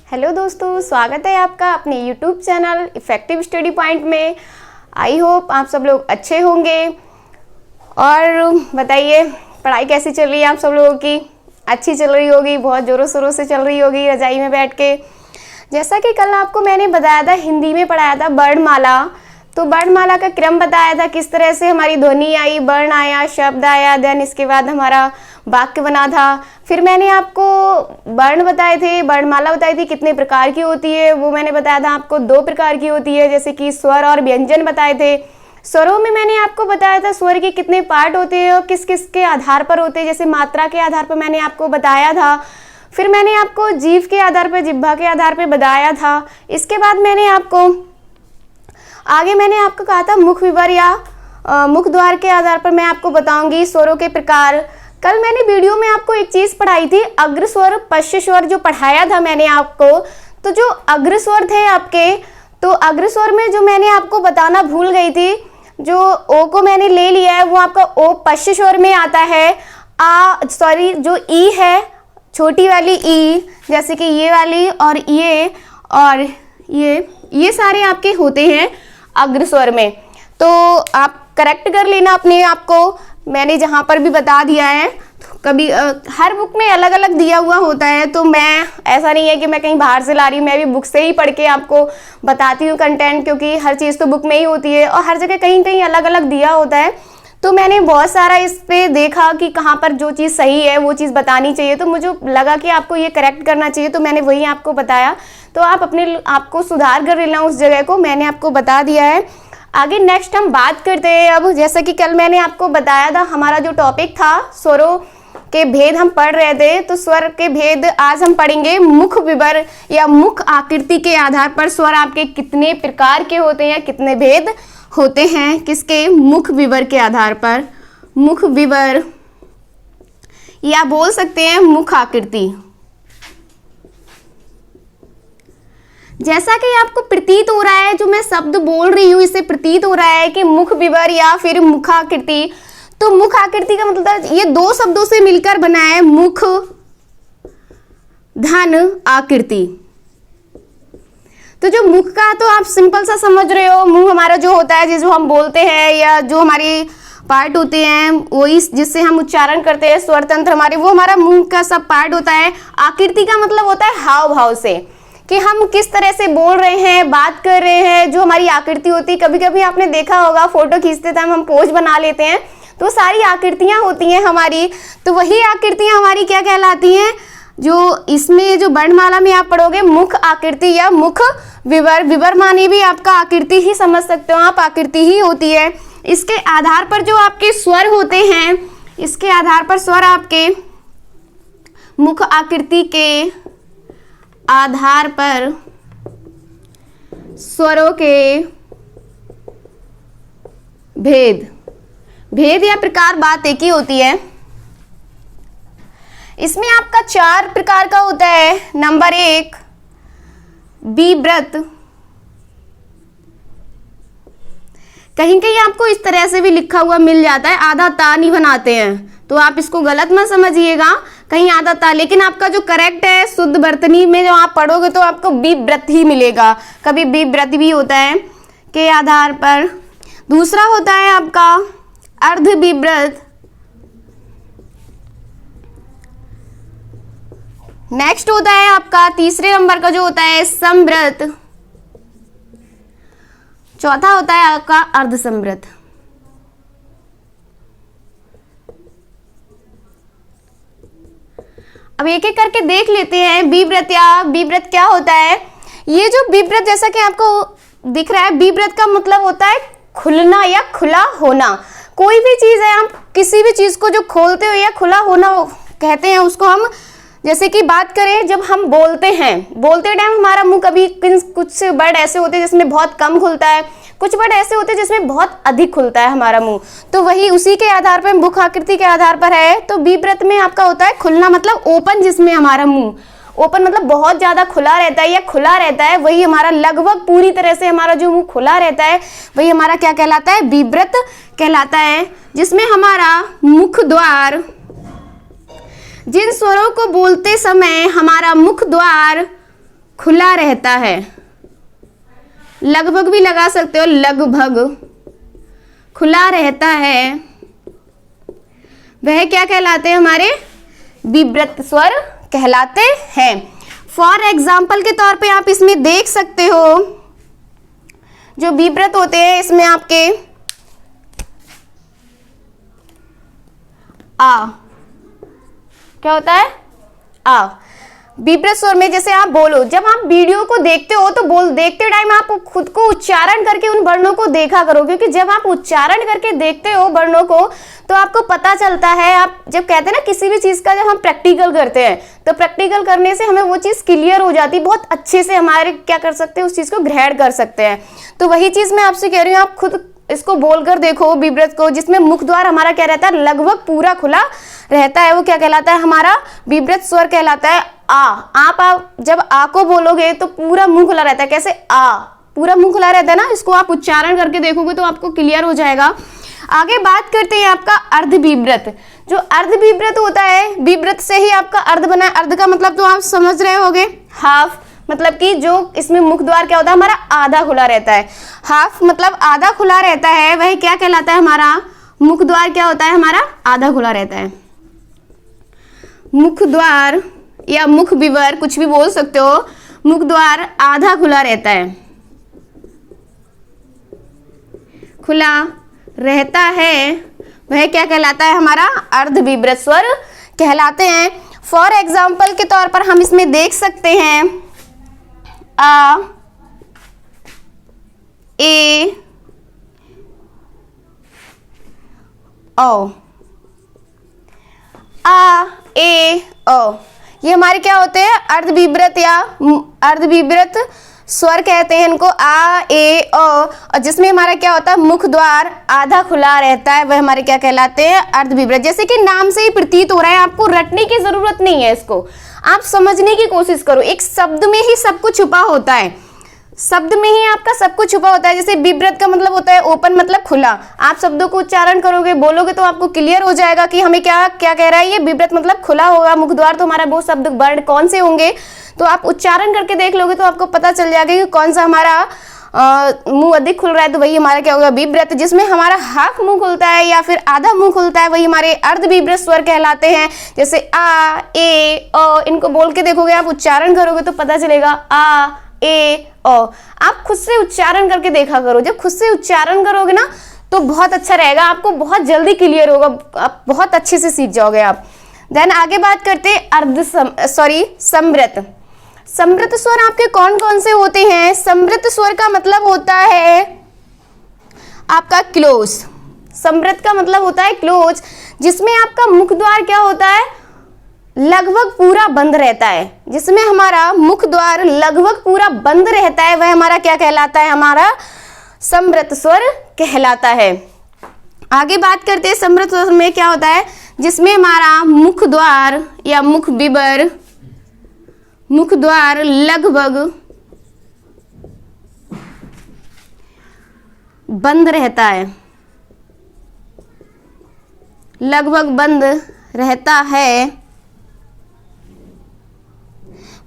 Hello दोस्तों, स्वागत है आपका अपने YouTube channel effective study point में। आई होप आप सब लोग अच्छे होंगे। और बताइए, पढ़ाई कैसी चल रही है आप सब लोगों की? अच्छी चल रही होगी, बहुत ज़ोरों शोरों से चल रही होगी रजाई में बैठ के। जैसा कि कल आपको मैंने बताया था, हिंदी में पढ़ाया था वर्णमाला। तो वर्णमाला का क्रम बताया था, किस तरह से हमारी ध्वनि आई, वर्ण आया, शब्द आया, देन इसके बाद हमारा वाक्य बना था। फिर मैंने आपको वर्ण बताए थे, वर्णमाला बताई थी कितने प्रकार की होती है। वो मैंने बताया था आपको 2 प्रकार की होती है, जैसे कि स्वर और व्यंजन बताए थे। स्वरों में मैंने आपको बताया था स्वर के कितने पार्ट होते हैं और किस किस के आधार पर होते हैं, जैसे मात्रा के आधार पर मैंने आपको बताया था। फिर मैंने आपको जीभ के आधार पर, जिह्वा के आधार पर बताया था। इसके बाद मैंने आपको कहा था मुख विवर या मुख द्वार के आधार पर मैं आपको बताऊंगी स्वरों के प्रकार। कल मैंने वीडियो में आपको एक चीज पढ़ाई थी, अग्र स्वर पश्च स्वर जो पढ़ाया था मैंने आपको। तो जो अग्र स्वर थे आपके, तो अग्र स्वर में जो मैंने आपको बताना भूल गई थी, जो ओ को मैंने ले लिया है, वो आपका ओ पश्च स्वर में आता है। जो ई है, छोटी वाली ई, जैसे कि ये वाली और ये सारे आपके होते हैं अग्र स्वर में। तो आप करेक्ट कर लेना अपने आप को, मैंने जहाँ पर भी बता दिया है। तो कभी हर बुक में अलग अलग दिया हुआ होता है, तो मैं ऐसा नहीं है कि मैं कहीं बाहर से ला रही हूँ, मैं भी बुक से ही पढ़ के आपको बताती हूँ कंटेंट, क्योंकि हर चीज़ तो बुक में ही होती है और हर जगह कहीं कहीं अलग अलग दिया होता है। तो मैंने बहुत सारा इस पे देखा कि कहाँ पर जो चीज़ सही है वो चीज़ बतानी चाहिए, तो मुझे लगा कि आपको ये करेक्ट करना चाहिए, तो मैंने वही आपको बताया। तो आप अपने आपको सुधार कर लेना उस जगह को, मैंने आपको बता दिया है। आगे नेक्स्ट हम बात करते हैं। अब जैसा कि कल मैंने आपको बताया था, हमारा जो टॉपिक था स्वरों के भेद हम पढ़ रहे थे, तो स्वर के भेद आज हम पढ़ेंगे मुख विवर या मुख आकृति के आधार पर स्वर आपके कितने प्रकार के होते हैं, कितने भेद होते हैं, किसके? मुख विवर के आधार पर। मुख विवर या बोल सकते हैं मुख आकृति। जैसा कि आपको प्रतीत हो रहा है, जो मैं शब्द बोल रही हूँ इससे प्रतीत हो रहा है कि मुख विवर या फिर मुखाकृति। तो मुख आकृति का मतलब ये 2 शब्दों से मिलकर बना है, मुख धन आकृति। तो जो मुख का तो आप सिंपल सा समझ रहे हो, मुंह हमारा जो होता है, जो हम बोलते हैं या जो हमारे पार्ट होते हैं वही जिससे हम उच्चारण करते हैं, स्वर तंत्र हमारे, वो हमारा मुंह का सब पार्ट होता है। आकृति का मतलब होता है हाव भाव से, कि हम किस तरह से बोल रहे हैं, बात कर रहे हैं, जो हमारी आकृति होती है। कभी कभी आपने देखा होगा फोटो खींचते टाइम हम पोज बना लेते हैं, तो सारी आकृतियां होती हैं हमारी। तो वही आकृतियां हमारी क्या कहलाती हैं? जो इसमें जो वर्णमाला में आप पढ़ोगे मुख आकृति या मुख विवर। विवर माने भी आपका आकृति ही समझ सकते हो आप, आकृति ही होती है। इसके आधार पर जो आपके स्वर होते हैं, इसके आधार पर स्वर आपके मुख आकृति के आधार पर स्वरों के भेद या प्रकार बात एक ही होती है। इसमें आपका 4 प्रकार का होता है। नंबर 1 विव्रत। कहीं कहीं आपको इस तरह से भी लिखा हुआ मिल जाता है, आधा ता नहीं बनाते हैं, तो आप इसको गलत मत समझिएगा, कहीं आधा ता। लेकिन आपका जो करेक्ट है शुद्ध वर्तनी में जो आप पढ़ोगे तो आपको विव्रत ही मिलेगा। कभी विव्रत भी होता है के आधार पर। दूसरा होता है आपका अर्ध विव्रत। नेक्स्ट होता है आपका तीसरे नंबर का जो होता है संव्रत। चौथा होता है आपका अर्ध संव्रत। अब एक एक करके देख लेते हैं। विव्रत या विव्रत क्या होता है? ये जो विव्रत जैसा कि आपको दिख रहा है, विव्रत का मतलब होता है खुलना या खुला होना। कोई भी चीज है, आप किसी भी चीज को जो खोलते हो या खुला होना कहते हैं उसको हम, जैसे कि बात करें जब हम बोलते टाइम हमारा मुंह कभी कुछ वर्ड ऐसे होते हैं जिसमें बहुत कम खुलता है, कुछ वर्ड ऐसे होते हैं जिसमें बहुत अधिक खुलता है हमारा मुंह। तो वही उसी के आधार पर, मुख आकृति के आधार पर है। तो विव्रत में आपका होता है खुलना, मतलब ओपन, जिसमें हमारा मुंह ओपन मतलब बहुत ज्यादा खुला रहता है या खुला रहता है, वही हमारा लगभग पूरी तरह से हमारा जो मुंह खुला रहता है वही हमारा क्या कहलाता है? विव्रत कहलाता है। जिसमें हमारा मुख द्वार, जिन स्वरों को बोलते समय हमारा मुख द्वार खुला रहता है, लगभग भी लगा सकते हो, लगभग खुला रहता है, वह क्या कहलाते हैं? हमारे विब्रत स्वर कहलाते हैं। फॉर एग्जाम्पल के तौर पे आप इसमें देख सकते हो, जो विब्रत होते हैं इसमें आपके आ, क्या होता है? आ। विब्रत स्वर में जैसे आप बोलो, जब आप वीडियो को देखते हो तो देखते टाइम आप खुद को उच्चारण करके उन वर्णों को देखा करो, क्योंकि जब आप उच्चारण करके देखते हो वर्णों को तो आपको पता चलता है। आप जब कहते हैं ना किसी भी चीज का जब हम प्रैक्टिकल करते हैं तो प्रैक्टिकल करने से हमें वो चीज क्लियर हो जाती है, बहुत अच्छे से हमारे क्या कर सकते हैं, उस चीज को ग्रहण कर सकते हैं। तो वही चीज मैं आपसे कह रही हूँ, आप खुद इसको बोलकर देखो विब्रत को, जिसमें मुख द्वार हमारा क्या रहता है? लगभग पूरा खुला रहता है, वो क्या कहलाता है? हमारा विब्रत स्वर कहलाता है आ। आप जब आ को बोलोगे तो पूरा मुंह खुला रहता है। कैसे? आ, पूरा मुंह खुला रहता है ना। इसको आप उच्चारण करके देखोगे तो आपको क्लियर हो जाएगा। आगे बात करते हैं आपका अर्ध विब्रत। जो अर्ध विब्रत होता है, विब्रत से ही आपका अर्ध बना है। अर्ध का मतलब तो आप समझ रहे होगे, हाफ, मतलब कि जो इसमें मुख द्वार क्या होता है? हमारा आधा खुला रहता है। हाफ मतलब आधा खुला रहता है, वही क्या कहलाता है? हमारा मुख द्वार क्या होता है? हमारा आधा खुला रहता है। मुख द्वार या मुख विवर कुछ भी बोल सकते हो, मुख द्वार आधा खुला रहता है, खुला रहता है, वह क्या कहलाता है? हमारा अर्ध विब्रत स्वर कहलाते हैं। फॉर एग्जाम्पल के तौर पर हम इसमें देख सकते हैं आ, ए, ओ, आ, ए, ओ, ये हमारे क्या होते हैं? अर्ध विब्रत या अर्ध विब्रत स्वर कहते हैं इनको, आ, ए, ओ। और जिसमें हमारा क्या होता है? मुख द्वार आधा खुला रहता है, वह हमारे क्या कहलाते हैं? अर्ध विब्रत। जैसे कि नाम से ही प्रतीत हो रहा है, आपको रटने की जरूरत नहीं है, इसको आप समझने की कोशिश करो। एक शब्द में ही सब कुछ छुपा होता है, शब्द में ही आपका सब कुछ छुपा होता है। जैसे विब्रत का मतलब होता है ओपन, मतलब खुला। आप शब्दों को उच्चारण करोगे, बोलोगे तो आपको क्लियर हो जाएगा कि हमें क्या क्या कह रहा है ये। विब्रत मतलब खुला होगा मुख द्वार, तो हमारा वो शब्द वर्ण कौन से होंगे, तो आप उच्चारण करके देख लोगे तो आपको पता चल जाएगा कि कौन सा हमारा मुंह अधिक खुल रहा है, तो वही हमारा क्या होगा? विब्रत। जिसमें हमारा हाफ मुंह खुलता है या फिर आधा मुंह खुलता है, वही हमारे अर्ध विब्रत स्वर कहलाते हैं। जैसे आ, ए, ओ, इनको बोल के देखोगे, आप उच्चारण करोगे तो पता चलेगा आ, ए, ओ। आप खुद से उच्चारण करके देखा करो। जब खुद से उच्चारण करोगे ना तो बहुत अच्छा रहेगा, आपको बहुत जल्दी क्लियर होगा, आप बहुत अच्छे से सीख जाओगे आप। देन आगे बात करते हैं समृत। समृत स्वर आपके कौन कौन से होते हैं? समृत स्वर का मतलब होता है आपका क्लोज। समृत का मतलब होता है क्लोज, जिसमें आपका मुख द्वार क्या होता है? लगभग पूरा बंद रहता है। जिसमें हमारा मुख द्वार लगभग पूरा बंद रहता है, वह हमारा क्या कहलाता है? हमारा समृत स्वर कहलाता है। आगे बात करते हैं समृत स्वर में क्या होता है, जिसमें हमारा मुख द्वार या मुख विवर, मुख द्वार लगभग बंद रहता है, लगभग बंद रहता है,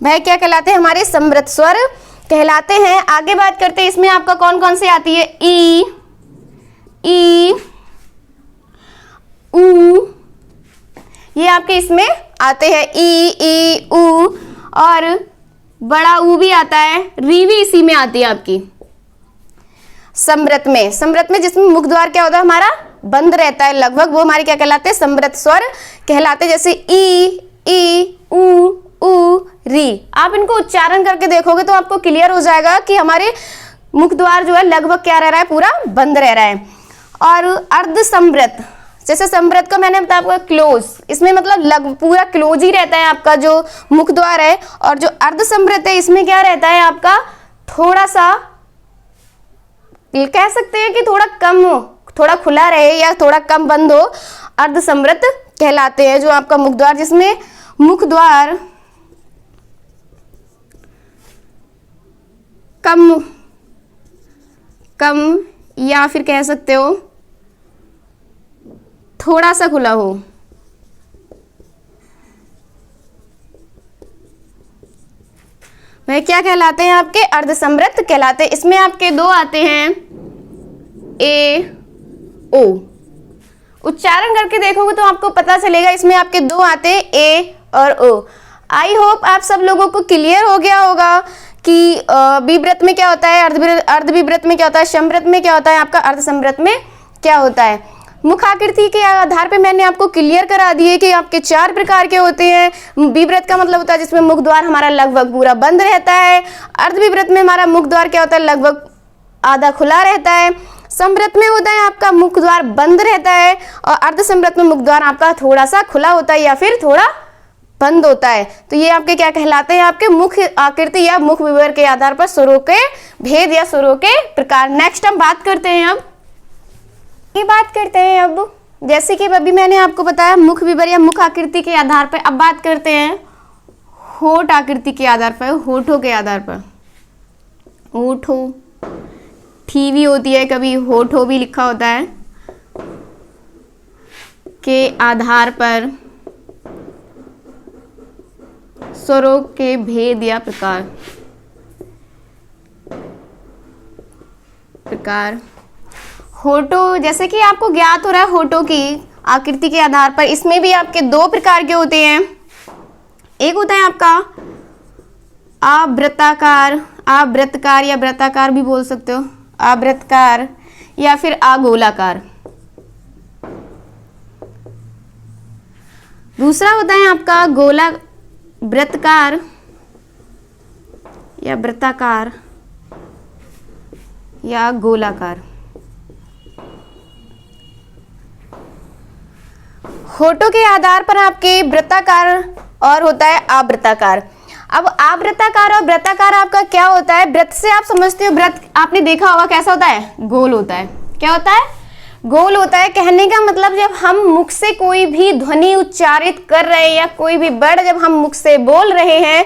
वह क्या कहलाते हैं? हमारे समृत स्वर कहलाते हैं। आगे बात करते हैं इसमें आपका कौन कौन से आती है? ई, ई, ऊ, ये आपके इसमें आते हैं। ई, ई, ऊ, और बड़ा ऊ भी आता है, री भी इसी में आती है आपकी समृत में। समृत में जिसमें मुख द्वार क्या होता है? हमारा बंद रहता है लगभग, वो हमारे क्या कहलाते हैं? समृत स्वर कहलाते हैं। जैसे ई, ऊ, ऊ, री। आप इनको उच्चारण करके देखोगे तो आपको क्लियर हो जाएगा कि हमारे मुख द्वार जो है लगभग क्या रह रहा है? पूरा बंद रह रहा है। और अर्ध समृत, जैसे समृत का मैंने बताया आपका क्लोज, इसमें मतलब पूरा क्लोज ही रहता है आपका जो मुख द्वार है। और जो अर्ध समृत है इसमें क्या रहता है आपका? थोड़ा सा कह सकते हैं कि थोड़ा कम हो, थोड़ा खुला रहे या थोड़ा कम बंद हो, अर्ध समृत कहलाते हैं। जो आपका मुख द्वार, जिसमें मुख द्वार कम या फिर कह सकते हो थोड़ा सा खुला हो, वह क्या कहलाते हैं? आपके अर्धसमृद्ध कहलाते हैं। इसमें आपके दो आते हैं ए ओ, उच्चारण करके देखोगे तो आपको पता चलेगा इसमें आपके दो आते हैं ए और ओ। आई होप आप सब लोगों को क्लियर हो गया होगा कि विव्रत में क्या होता है, अर्धविव्रत में क्या होता है, समव्रत में क्या होता है, आपका अर्धसमव्रत में क्या होता है। मुख आकृति के आधार पे मैंने आपको क्लियर करा दिए कि आपके चार प्रकार के होते हैं। विव्रत का मतलब होता है जिसमें मुख द्वार हमारा लगभग पूरा बंद रहता है। अर्धविव्रत में हमारा मुख द्वार क्या होता है, लगभग आधा खुला रहता है। समव्रत में होता है आपका मुख द्वार बंद रहता है, और अर्धसमव्रत में मुख द्वार आपका थोड़ा सा खुला होता है या फिर थोड़ा बंद होता है। तो ये आपके क्या कहलाते हैं, आपके मुख आकृति या मुख विवर के आधार पर स्वरों के भेद या स्वरों के प्रकार। नेक्स्ट हम बात करते हैं, अब जैसे कि अभी मैंने आपको बताया मुख विवर या मुख आकृति के आधार पर। अब बात करते हैं होठ आकृति के आधार पर, होठों के आधार पर। होठों, ठी भी होती है, कभी होठों भी लिखा होता है, के आधार पर स्वरों के भेद या प्रकार। होठों, जैसे कि आपको ज्ञात हो रहा है होठों की आकृति के आधार पर, इसमें भी आपके दो प्रकार के होते हैं। एक होता है आपका आवृत्ताकार, आवृत्तकार या वृत्ताकार भी बोल सकते हो, आवृत्तकार या फिर आगोलाकार। दूसरा होता है आपका गोला वृत्तकार या वृत्ताकार या गोलाकार। होठों के आधार पर आपके वृत्ताकार और होता है आवृत्ताकार। अब आवृत्ताकार और वृत्ताकार आपका क्या होता है? वृत्त से आप समझते हो, वृत्त आपने देखा होगा कैसा होता है, गोल होता है। क्या होता है? गोल होता है। कहने का मतलब जब हम मुख से कोई भी ध्वनि उच्चारित कर रहे हैं या कोई भी वर्ण जब हम मुख से बोल रहे हैं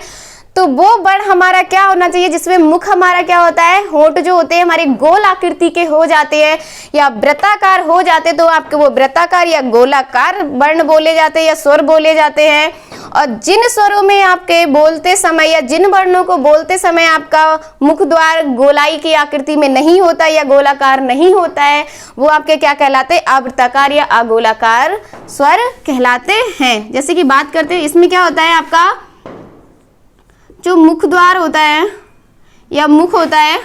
तो वो वर्ण हमारा क्या होना चाहिए, जिसमें मुख हमारा क्या होता है, होठ जो होते हैं हमारे गोल आकृति के हो जाते हैं या वृत्ताकार हो जाते, तो आपके वो वृत्ताकार या गोलाकार वर्ण बोले जाते हैं या स्वर बोले जाते हैं। और जिन स्वरों में आपके बोलते समय या जिन वर्णों को बोलते समय आपका मुख द्वार गोलाई की आकृति में नहीं होता या गोलाकार नहीं होता है, वो आपके क्या कहलाते हैं, आवृत्ताकार या अगोलाकार स्वर कहलाते हैं। जैसे कि बात करते हैं, इसमें क्या होता है आपका जो मुख द्वार होता है या मुख होता है,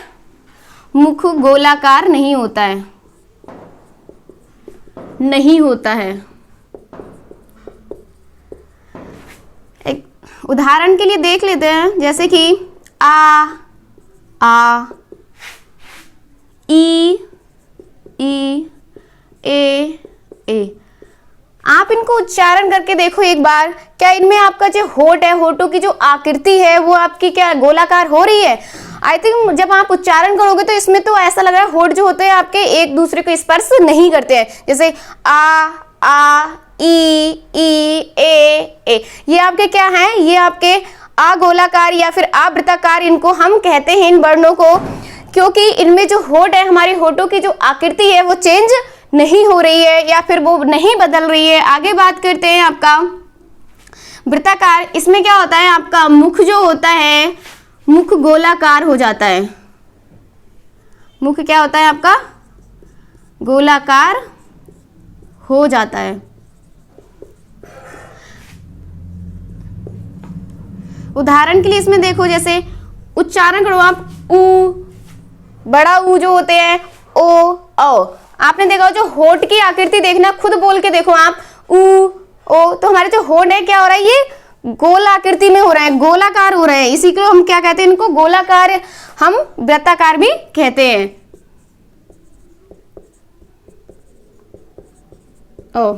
मुख गोलाकार नहीं होता है, नहीं होता है। एक उदाहरण के लिए देख लेते हैं, जैसे कि आ ई ए। आप इनको उच्चारण करके देखो एक बार, क्या इनमें आपका जो होठ है, होठों की जो आकृति है वो आपकी क्या गोलाकार हो रही है? आई थिंक जब आप उच्चारण करोगे तो इसमें तो ऐसा लग रहा है होठ जो होते हैं आपके एक दूसरे को स्पर्श नहीं करते हैं। जैसे आ ई ए, ये आपके क्या हैं, ये आपके अगोलाकार या फिर आवृत्ताकार इनको हम कहते हैं इन वर्णों को, क्योंकि इनमें जो होठ है, हमारे होठों की जो आकृति है वो चेंज नहीं हो रही है या फिर वो नहीं बदल रही है। आगे बात करते हैं आपका वृत्ताकार। इसमें क्या होता है, आपका मुख जो होता है मुख गोलाकार हो जाता है। मुख क्या होता है आपका गोलाकार हो जाता है। उदाहरण के लिए इसमें देखो, जैसे उच्चारण करो आप, ऊ, बड़ा ऊ जो होते हैं, ओ, औ। आपने देखा जो होठ की आकृति देखना, खुद बोल के देखो आप, ऊ ओ, तो हमारे जो होठ है क्या हो रहा है, ये गोल आकृति में हो रहा है, गोलाकार हो रहे हैं। इसी को हम क्या कहते हैं, इनको गोलाकार, हम वृत्ताकार भी कहते हैं। ओ,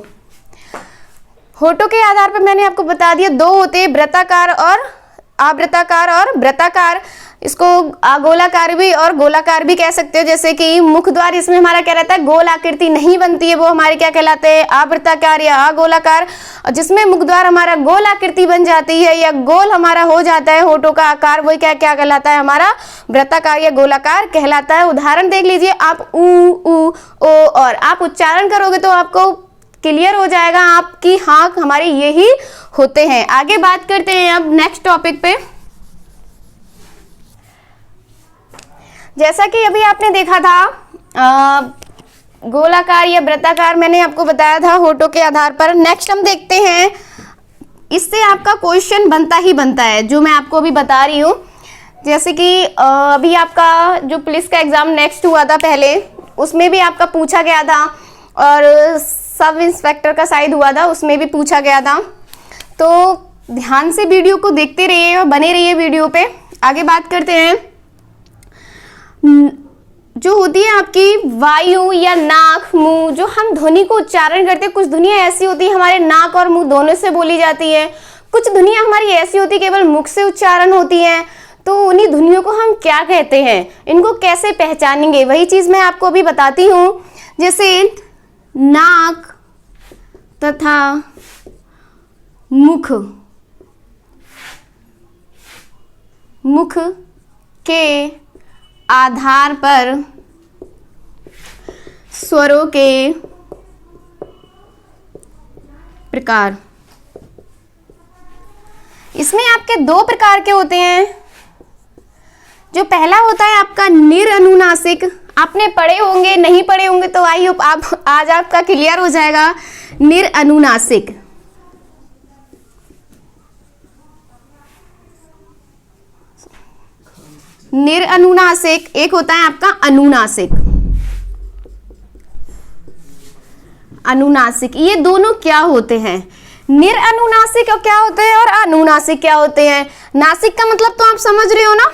होठों के आधार पर मैंने आपको बता दिया, दो होते हैं, वृत्ताकार और आवृत्ताकार और वृत्ताकार। इसको गोलाकार भी और गोलाकार भी कह सकते हो। जैसे कि मुख द्वार, इसमें हमारा क्या रहता है, गोल आकृति नहीं बनती है, वो हमारे क्या कहलाते हैं, आवृत्ताकार या अगोलाकार। और जिसमें मुख द्वार हमारा गोल आकृति बन जाती है या गोल हमारा हो जाता है होठों का आकार, वही क्या क्या कहलाता है, हमारा वृत्ताकार या गोलाकार कहलाता है। उदाहरण देख लीजिए आप, ऊ ओ, और आप उच्चारण करोगे तो आपको क्लियर हो जाएगा आपकी हाँ हमारे यही होते हैं। आगे बात करते हैं अब नेक्स्ट टॉपिक पे। जैसा कि अभी आपने देखा था गोलाकार या वृत्ताकार, मैंने आपको बताया था होठों के आधार पर। नेक्स्ट हम देखते हैं, इससे आपका क्वेश्चन बनता ही बनता है, जो मैं आपको अभी बता रही हूँ। जैसे कि अभी आपका जो पुलिस का एग्जाम नेक्स्ट हुआ था पहले, उसमें भी आपका पूछा गया था, और सब इंस्पेक्टर का शायद हुआ था, उसमें भी पूछा गया था। तो ध्यान से वीडियो को देखते रहिए और बने रहिए वीडियो पे। आगे बात करते हैं, जो होती है आपकी वायु या नाक मुंह, जो हम ध्वनि को उच्चारण करते हैं, कुछ ध्वनियां ऐसी होती है हमारे नाक और मुंह दोनों से बोली जाती है, कुछ ध्वनियां हमारी ऐसी होती है केवल मुख से उच्चारण होती हैं। तो उन्हीं ध्वनियों को हम क्या कहते हैं, इनको कैसे पहचानेंगे, वही चीज मैं आपको अभी बताती हूँ। जैसे नाक तथा मुख के आधार पर स्वरों के प्रकार। इसमें आपके दो प्रकार के होते हैं। जो पहला होता है आपका निरनुनासिक, आपने पढ़े होंगे, नहीं पढ़े होंगे तो आई होप आप आज आपका क्लियर हो जाएगा। निरनुनासिक, निरनुनासिक, एक होता है आपका अनुनासिक। अनुनासिक, ये दोनों क्या होते हैं? निरअनुनासिक क्या होते हैं और अनुनासिक क्या होते हैं? नासिक का मतलब तो आप समझ रहे हो ना,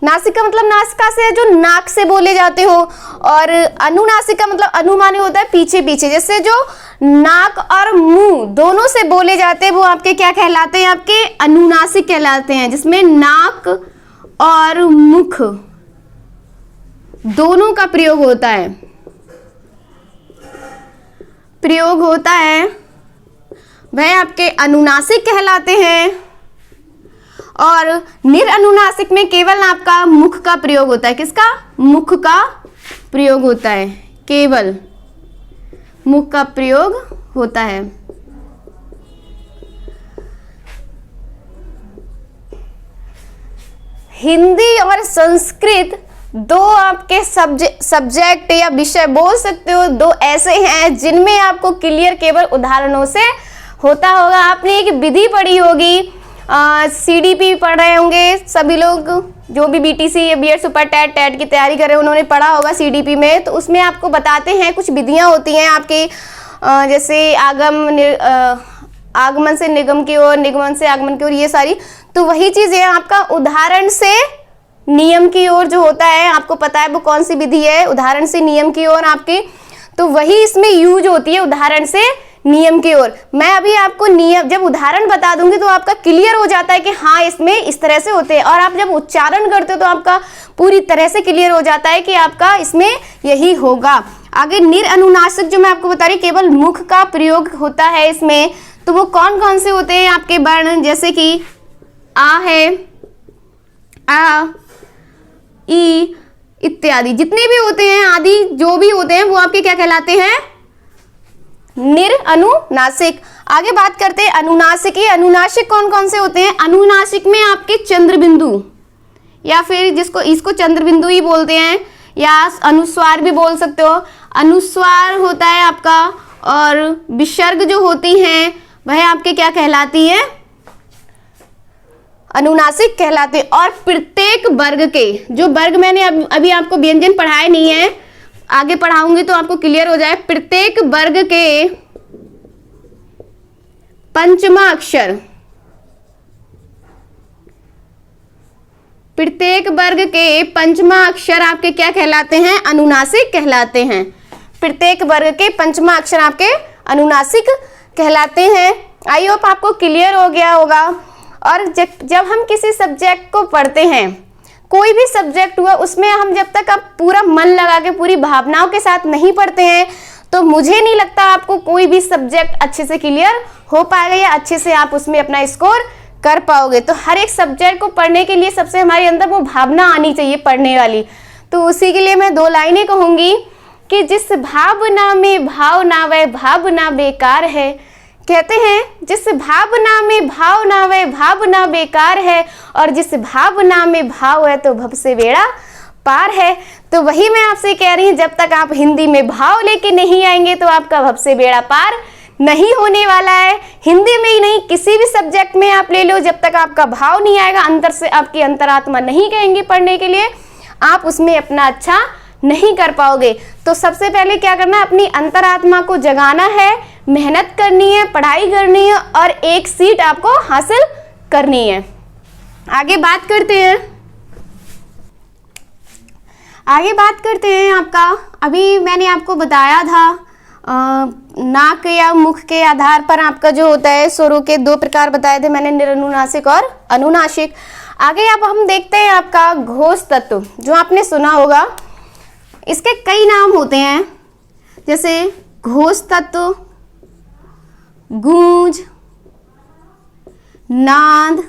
नासिक का मतलब नासिका से, जो नाक से बोले जाते हो, और अनुनासिक का मतलब अनु माने होता है पीछे पीछे, जैसे जो नाक और मुंह दोनों से बोले जाते हैं वो आपके क्या कहलाते हैं? आपके अनुनासिक कहलाते हैं, जिसमें नाक और मुख दोनों का प्रयोग होता है, वह आपके अनुनासिक कहलाते हैं। और निरअनुनासिक में केवल आपका मुख का प्रयोग होता है। किसका? मुख का प्रयोग होता है, केवल मुख का प्रयोग होता है। हिंदी और संस्कृत दो आपके सब्जेक्ट या विषय बोल सकते हो, दो ऐसे हैं जिनमें आपको क्लियर केवल उदाहरणों से होता होगा। आपने एक विधि पढ़ी होगी, सीडीपी पढ़ रहे होंगे सभी लोग, जो भी बीटीसी या बीएड सुपर टेट की तैयारी कर रहे हैं उन्होंने पढ़ा होगा सीडीपी में। तो उसमें आपको बताते हैं कुछ विधियां होती हैं आपकी, जैसे आगमन से निगम की ओर, निगमन से आगमन की ओर, ये सारी। तो वही चीज है आपका उदाहरण से नियम की ओर जो होता है, आपको पता है वो कौन सी विधि है, उदाहरण से नियम की ओर आपकी। तो वही इसमें यूज होती है, उदाहरण से नियम की ओर। मैं अभी आपको नियम, जब उदाहरण बता दूंगी तो आपका क्लियर हो जाता है कि हाँ इसमें इस तरह से होते हैं, और आप जब उच्चारण करते हो तो आपका पूरी तरह से क्लियर हो जाता है कि आपका इसमें यही होगा। आगे निरअनुनासिक जो मैं आपको बता रही, केवल मुख का प्रयोग होता है इसमें। तो वो कौन कौन से होते हैं आपके वर्ण, जैसे कि आ है, आ, ई इत्यादि जितने भी होते हैं, आदि जो भी होते हैं वो आपके क्या कहलाते हैं? निरअनुनासिक। आगे बात करते हैं अनुनासिक। ये अनुनासिक कौन कौन से होते हैं? अनुनासिक में आपके चंद्र बिंदु, या फिर इसको चंद्र बिंदु ही बोलते हैं, या अनुस्वार भी बोल सकते हो। अनुस्वार होता है आपका, और विसर्ग जो होती हैं वह आपके क्या कहलाती है? अनुनासिक कहलाते। और प्रत्येक वर्ग के, जो वर्ग मैंने अभी आपको व्यंजन पढ़ाए नहीं है, आगे पढ़ाऊंगी तो आपको क्लियर हो जाए। प्रत्येक वर्ग के पंचमा अक्षर, प्रत्येक वर्ग के पंचमा अक्षर आपके क्या कहलाते हैं? अनुनासिक कहलाते हैं। प्रत्येक वर्ग के पंचमा अक्षर आपके अनुनासिक कहलाते हैं। आई होप आपको क्लियर हो गया होगा। और जब हम किसी सब्जेक्ट को पढ़ते हैं, कोई भी सब्जेक्ट हुआ, उसमें हम जब तक आप पूरा मन लगा के पूरी भावनाओं के साथ नहीं पढ़ते हैं तो मुझे नहीं लगता आपको कोई भी सब्जेक्ट अच्छे से क्लियर हो पाएगा, या अच्छे से आप उसमें अपना स्कोर कर पाओगे। तो हर एक सब्जेक्ट को पढ़ने के लिए सबसे हमारे अंदर वो भावना आनी चाहिए पढ़ने वाली। तो उसी के लिए मैं दो लाइनें कहूँगी कि जिस भावना में भावना वह भावना बेकार है। कहते हैं जिस भावना में भावना वह भावना बेकार है, और जिस भावना में भाव है तो भव से बेड़ा पार है। तो वही मैं आपसे कह रही हूँ, जब तक आप हिंदी में भाव लेके नहीं आएंगे तो आपका भव से बेड़ा पार नहीं होने वाला है। हिंदी में ही नहीं, किसी भी सब्जेक्ट में आप ले लो, जब तक आपका भाव नहीं आएगा, अंतर से आपकी अंतरात्मा नहीं कहेंगी पढ़ने के लिए, आप उसमें अपना अच्छा नहीं कर पाओगे। तो सबसे पहले क्या करना है, अपनी अंतरात्मा को जगाना है, मेहनत करनी है, पढ़ाई करनी है और एक सीट आपको हासिल करनी है। आगे बात करते हैं आपका, अभी मैंने आपको बताया था नाक या मुख के आधार पर आपका जो होता है स्वरों के 2 प्रकार बताए थे मैंने, निरनुनासिक और अनुनासिक। आगे अब हम देखते हैं आपका घोष तत्व, जो आपने सुना होगा। इसके कई नाम होते हैं, जैसे घोष तत्व, गूंज, नाद,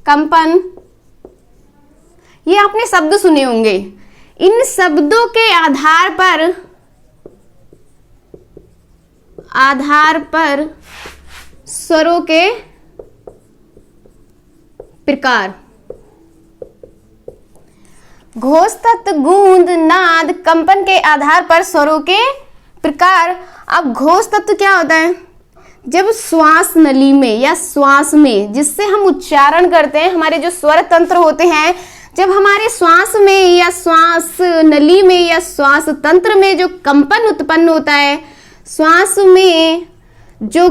कंपन, ये आपने शब्द सुने होंगे। इन शब्दों के आधार पर स्वरों के प्रकार, घोष तत्व, गूंज, नाद, कंपन के आधार पर स्वरों के प्रकार। अब घोष तत्व क्या होता है, जब श्वास नली में या श्वास में, जिससे हम उच्चारण करते हैं, हमारे जो स्वर तंत्र होते हैं, जब हमारे श्वास में या श्वास नली में या श्वास तंत्र में जो कंपन उत्पन्न होता है, श्वास में जो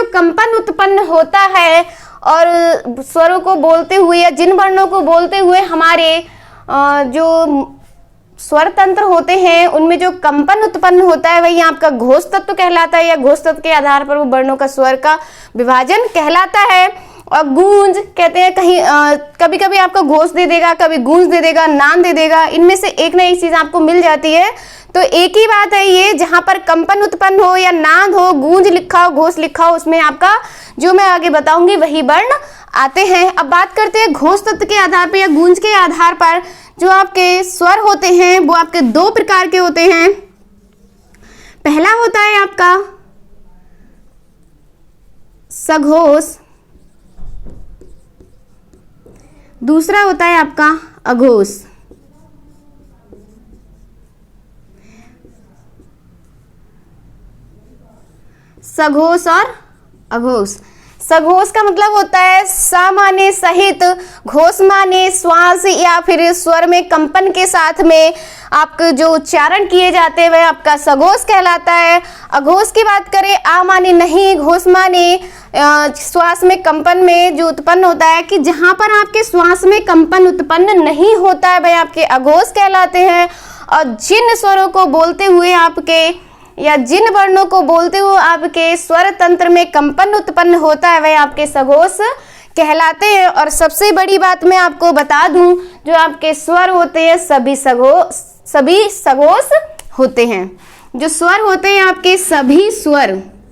कंपन उत्पन्न होता है और स्वरों को बोलते हुए या जिन वर्णों को बोलते हुए हमारे जो स्वर तंत्र होते हैं उनमें जो कंपन उत्पन्न होता है, वही आपका घोष तत्व कहलाता है, या घोष तत्व के आधार पर वो वर्णों का स्वर का विभाजन कहलाता है। और गूंज कहते हैं, कहीं कभी कभी आपको घोष दे देगा, कभी गूंज दे देगा, नाद दे देगा, इनमें से एक ना एक चीज आपको मिल जाती है। तो एक ही बात है ये, जहां पर कंपन उत्पन्न हो या नाद हो, गूंज लिखा हो, घोष लिखा हो, उसमें आपका जो मैं आगे बताऊंगी वही वर्ण आते हैं। अब बात करते हैं घोष तत्व के आधार पर या गूंज के आधार पर जो आपके स्वर होते हैं, वो आपके 2 प्रकार के होते हैं। पहला होता है आपका सघोष, दूसरा होता है आपका अघोष। सघोष और अघोष। सघोष का मतलब होता है सा माने सहित, घोष माने श्वास या फिर स्वर में कंपन के साथ में आपके जो उच्चारण किए जाते हैं वह आपका सघोष कहलाता है। अघोष की बात करें, आ माने नहीं, घोष माने श्वास में कंपन में जो उत्पन्न होता है, कि जहां पर आपके श्वास में कंपन उत्पन्न नहीं होता है वह आपके अघोष कहलाते हैं। और जिन स्वरों को बोलते हुए आपके या जिन वर्णों को बोलते हुए आपके स्वर तंत्र में कंपन उत्पन्न होता है वह आपके सघोष कहलाते हैं। और सबसे बड़ी बात मैं आपको बता दूं, जो आपके स्वर होते हैं सभी सघोष होते हैं। जो स्वर होते हैं आपके सभी स्वर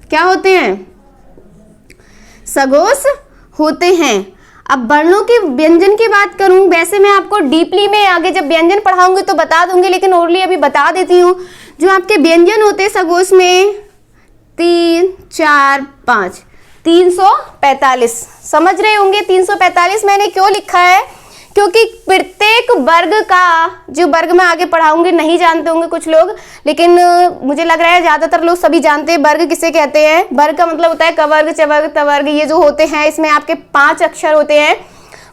क्या होते हैं, सघोष होते हैं। अब वर्णों के व्यंजन की बात करूं, वैसे मैं आपको डीपली में आगे जब व्यंजन पढ़ाऊंगी तो बता दूंगी, लेकिन ओरली अभी बता देती हूं। जो आपके व्यंजन होते हैं सघोष में 3, 4, 5, 345 समझ रहे होंगे। 345 मैंने क्यों लिखा है, क्योंकि प्रत्येक वर्ग का, जो वर्ग मैं आगे पढ़ाऊंगी नहीं जानते होंगे कुछ लोग, लेकिन मुझे लग रहा है ज्यादातर लोग सभी जानते हैं वर्ग किसे कहते हैं। वर्ग का मतलब होता है कवर्ग, चवर्ग, तवर्ग, ये जो होते हैं इसमें आपके 5 अक्षर होते हैं,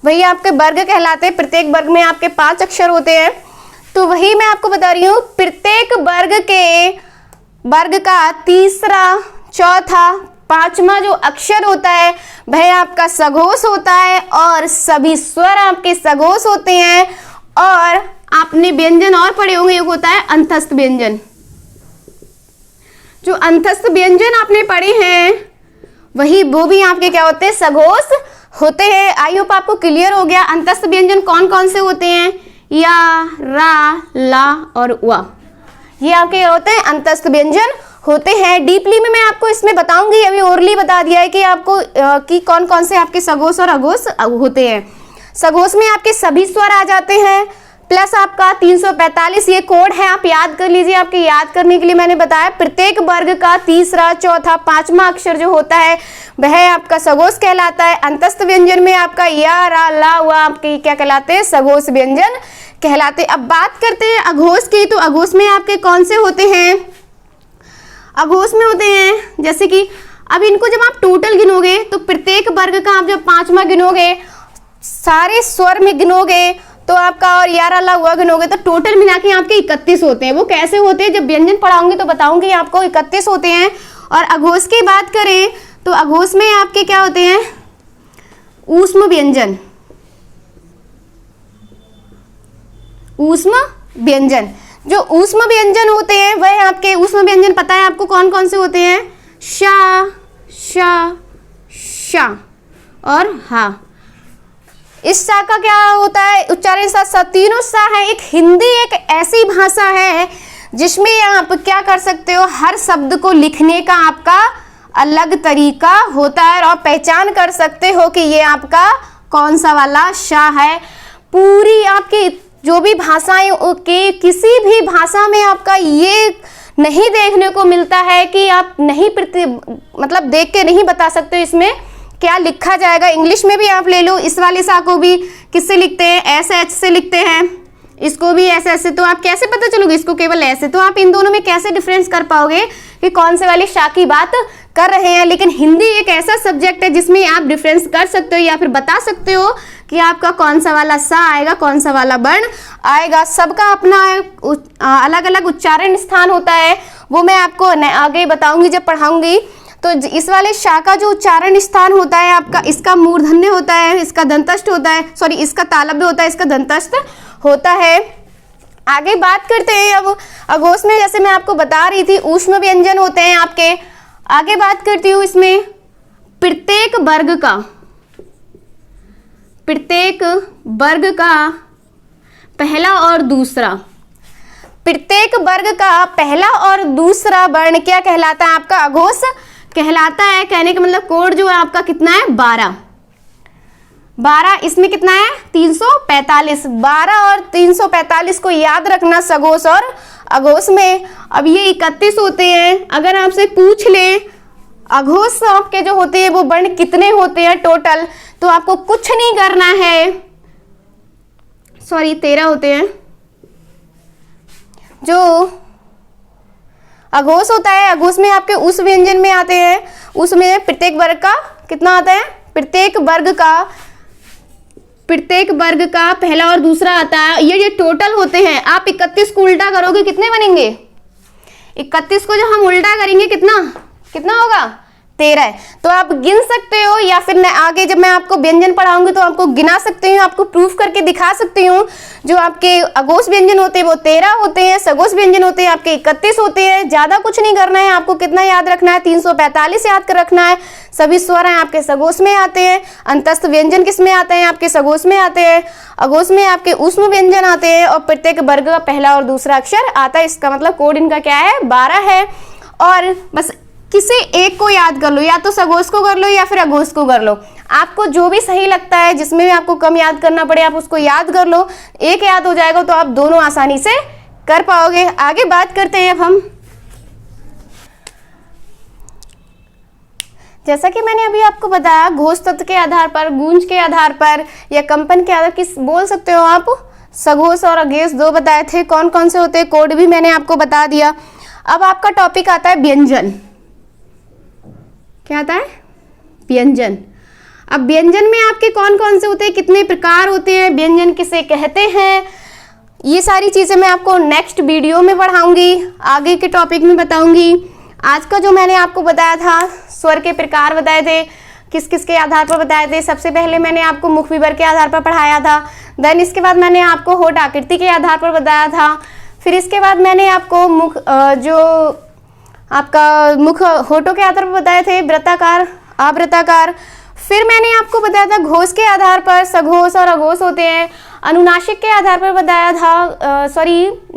वही आपके वर्ग कहलाते हैं। प्रत्येक वर्ग में आपके 5 अक्षर होते हैं। तो वही मैं आपको बता रही हूँ, प्रत्येक वर्ग का तीसरा, चौथा, 5वां जो अक्षर होता है वह आपका सघोष होता है और सभी स्वर आपके सघोष होते हैं। और आपने व्यंजन और पढ़े होंगे, एक होता है अंतस्थ व्यंजन। जो अंतस्थ व्यंजन आपने पढ़े हैं वो भी आपके क्या होते हैं, सघोष होते हैं। आई होप आपको क्लियर हो गया। अंतस्थ व्यंजन कौन कौन से होते हैं, या, रा, ला और वा, ये आपके होते हैं अंतस्थ व्यंजन होते हैं। डीपली में मैं आपको इसमें बताऊंगी, अभी ओरली बता दिया है कि आपको कि कौन कौन से आपके सघोष और अघोष होते हैं। सघोष में आपके सभी स्वर आ जाते हैं, प्लस आपका 345 ये कोड है, आप याद कर लीजिए। आपके याद करने के लिए मैंने बताया प्रत्येक वर्ग का तीसरा, चौथा, 5वां अक्षर जो होता है वह आपका सघोष कहलाता है। अंतस्थ व्यंजन में आपका या, रा, ला, वा आपके क्या कहलाते हैं? सघोष व्यंजन कहलाते हैं। अब बात करते हैं अघोष की। तो अघोष में आपके कौन से होते हैं? अघोष में होते हैं जैसे कि अब इनको जब आप टोटल गिनोगे तो प्रत्येक वर्ग का आप जब 5वां गिनोगे, सारे स्वर में गिनोगे तो आपका, और यारा ला हुआ गिनोगे तो टोटल मिला के आपके 31 होते हैं। वो कैसे होते हैं जब व्यंजन पढ़ाऊंगी तो बताऊंगी आपको। 31 होते हैं। और अघोष की बात करें तो अघोष में आपके क्या होते हैं? ऊष्म व्यंजन। ऊष्म व्यंजन, जो ऊष्म व्यंजन होते हैं वह आपके ऊष्म व्यंजन पता है आपको कौन कौन से होते हैं? शा, शा, शा और हा। इस सा का क्या होता है उच्चारण? सा, तीनों सा है। एक हिंदी एक ऐसी भाषा है जिसमें आप क्या कर सकते हो, हर शब्द को लिखने का आपका अलग तरीका होता है और पहचान कर सकते हो कि ये आपका कौन सा वाला शा है। पूरी आपकी जो भी भाषाएं के किसी भी भाषा में आपका ये नहीं देखने को मिलता है कि आप नहीं मतलब देख के नहीं बता सकते इसमें क्या लिखा जाएगा। इंग्लिश में भी आप ले लो, इस वाले सा को भी किससे लिखते हैं? ऐसे एच से लिखते हैं, इसको भी ऐसे ऐसे। तो आप कैसे पता चलोगे इसको केवल ऐसे? तो आप इन दोनों में कैसे डिफरेंस कर पाओगे कि कौन से वाले शा की बात कर रहे हैं? लेकिन हिंदी एक ऐसा सब्जेक्ट है जिसमें आप डिफरेंस कर सकते हो या फिर बता सकते हो कि आपका कौन सा वाला सा आएगा, कौन सा वाला वर्ण आएगा। सबका अपना अलग अलग उच्चारण स्थान होता है, वो मैं आपको आगे बताऊंगी जब पढ़ाऊंगी। तो इस वाले शा का जो उच्चारण स्थान होता है आपका, इसका मूर्धन्य होता है, इसका दंतस्थ होता है, सॉरी इसका तालव्य होता है, इसका दंतस्थ होता है। आगे बात करते हैं अब अघोष में, जैसे मैं आपको बता रही थी ऊष्म व्यंजन होते हैं आपके। आगे बात करती हूँ इसमें प्रत्येक वर्ग का पहला और दूसरा, प्रत्येक वर्ग का पहला और दूसरा वर्ण क्या कहलाता है? आपका अघोष कहलाता है। कहने का मतलब कोड जो है आपका कितना है? 12। इसमें कितना है? 345। 12 और 345 को याद रखना सघोष और अघोष में। अब ये 31 होते हैं। अगर आपसे पूछ ले अघोष आपके जो होते हैं वो वर्ण कितने होते हैं टोटल, तो आपको कुछ नहीं करना है, सॉरी 13 होते हैं। जो अघोष होता है, अघोष में आपके उस व्यंजन में आते हैं, उसमें प्रत्येक वर्ग का कितना आता है? प्रत्येक वर्ग का पहला और दूसरा आता है। ये टोटल होते हैं। आप 31 को उल्टा करोगे कितने बनेंगे? 31 को जब हम उल्टा करेंगे कितना होगा? 13। तो आप गिन सकते हो या फिर आगे जब मैं आपको व्यंजन पढ़ाऊंगी तो आपको गिना सकती हूँ, आपको प्रूफ करके दिखा सकती हूँ। जो आपके अघोष व्यंजन होते हैं वो 13 होते हैं, सघोष व्यंजन होते हैं आपके 31 होते हैं। ज्यादा कुछ नहीं करना है आपको। कितना याद रखना है? 345 याद कर रखना है। सभी स्वर हैं आपके सघोष में आते हैं। अंतस्थ व्यंजन किस में आते हैं? आपके सघोष में आते हैं। अघोष में आपके ऊष्म व्यंजन आते हैं और प्रत्येक वर्ग का पहला और दूसरा अक्षर आता है। इसका मतलब कोड इनका क्या है? 12 है। और बस किसी एक को याद कर लो, या तो सघोष को कर लो या फिर अघोष को कर लो। आपको जो भी सही लगता है, जिसमें भी आपको कम याद करना पड़े आप उसको याद कर लो। एक याद हो जाएगा तो आप दोनों आसानी से कर पाओगे। आगे बात करते हैं अब हम। जैसा कि मैंने अभी आपको बताया, घोष तत्व के आधार पर, गूंज के आधार पर या कंपन के आधार किस बोल सकते हो आप? सघोष और अघोष 2 बताए थे। कौन कौन से होते हैं कोड भी मैंने आपको बता दिया। अब आपका टॉपिक आता है व्यंजन। क्या आता है? व्यंजन। अब व्यंजन में आपके कौन कौन से होते हैं, कितने प्रकार होते हैं, व्यंजन किसे कहते हैं, ये सारी चीजें मैं आपको नेक्स्ट वीडियो में पढ़ाऊंगी, आगे के टॉपिक में बताऊंगी। आज का जो मैंने आपको बताया था, स्वर के प्रकार बताए थे, किस किस के आधार पर बताए थे। सबसे पहले मैंने आपको मुख विवर के आधार पर पढ़ाया था। देन इसके बाद मैंने आपको होठ आकृति के आधार पर बताया था। फिर इसके बाद मैंने आपको मुख जो आपका मुख होठों के आधार पर बताए थे, वृत्ताकार, अवृत्ताकार। फिर मैंने आपको बताया था घोष के आधार पर सघोष और अघोष होते हैं। अनुनासिक के आधार पर बताया था,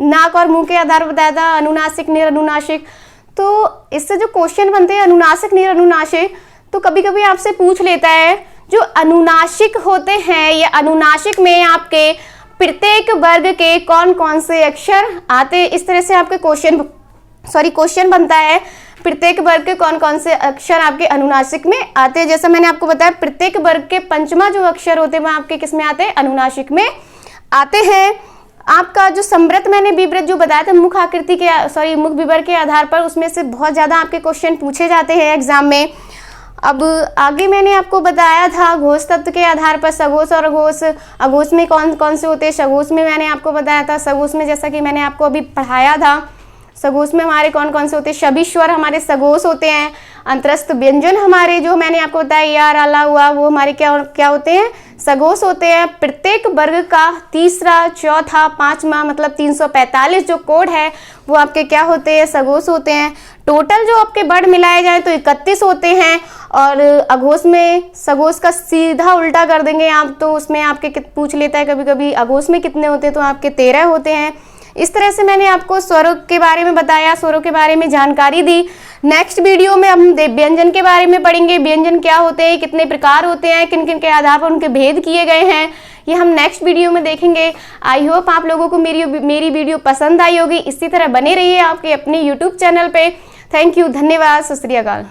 नाक और मुंह के आधार पर बताया था, अनुनासिक, निरनुनासिक। तो इससे जो क्वेश्चन बनते हैं अनुनासिक, निरनुनासिक, तो कभी कभी आपसे पूछ लेता है जो अनुनासिक होते हैं या अनुनासिक में आपके प्रत्येक वर्ग के कौन कौन से अक्षर आते हैं। इस तरह से आपके क्वेश्चन बनता है। प्रत्येक वर्ग के कौन कौन से अक्षर आपके अनुनासिक में आते हैं। जैसा मैंने आपको बताया, प्रत्येक वर्ग के पंचमा जो अक्षर होते हैं वह आपके किस में आते हैं, अनुनासिक में आते हैं। आपका जो समृत मैंने विवृत जो बताया था मुख आकृति के मुख विवर के आधार पर, उसमें से बहुत ज़्यादा आपके क्वेश्चन पूछे जाते हैं एग्जाम में। अब आगे मैंने आपको बताया था घोष तत्व के आधार पर सघोष और अघोष। अघोष में कौन कौन से होते हैं, सघोष में मैंने आपको बताया था। सघोष में जैसा कि मैंने आपको अभी पढ़ाया था, सघोष में हमारे कौन कौन से होते हैं, सभी स्वर हमारे सघोष होते हैं। अंतरस्थ व्यंजन हमारे जो मैंने आपको बताया या राला हुआ, वो हमारे क्या होते हैं, सघोष होते हैं। प्रत्येक वर्ग का तीसरा, चौथा, पांचवा मतलब 345 जो कोड है वो आपके क्या होते हैं, सघोष होते हैं। टोटल जो आपके वर्ड मिलाए जाए तो 31 होते हैं। और अघोष में सघोष का सीधा उल्टा कर देंगे आप तो उसमें आपके पूछ लेता है कभी कभी अघोष में कितने होते हैं, तो आपके 13 होते हैं। इस तरह से मैंने आपको स्वरों के बारे में बताया, स्वरों के बारे में जानकारी दी। नेक्स्ट वीडियो में हम व्यंजन के बारे में पढ़ेंगे, व्यंजन क्या होते हैं, कितने प्रकार होते हैं, किन किन के आधार पर उनके भेद किए गए हैं, ये हम नेक्स्ट वीडियो में देखेंगे। आई होप आप लोगों को मेरी वीडियो पसंद आई होगी। इसी तरह बने रहिए आपके अपने यूट्यूब चैनल पे। थैंक यू, धन्यवाद, सत श्री अकाल।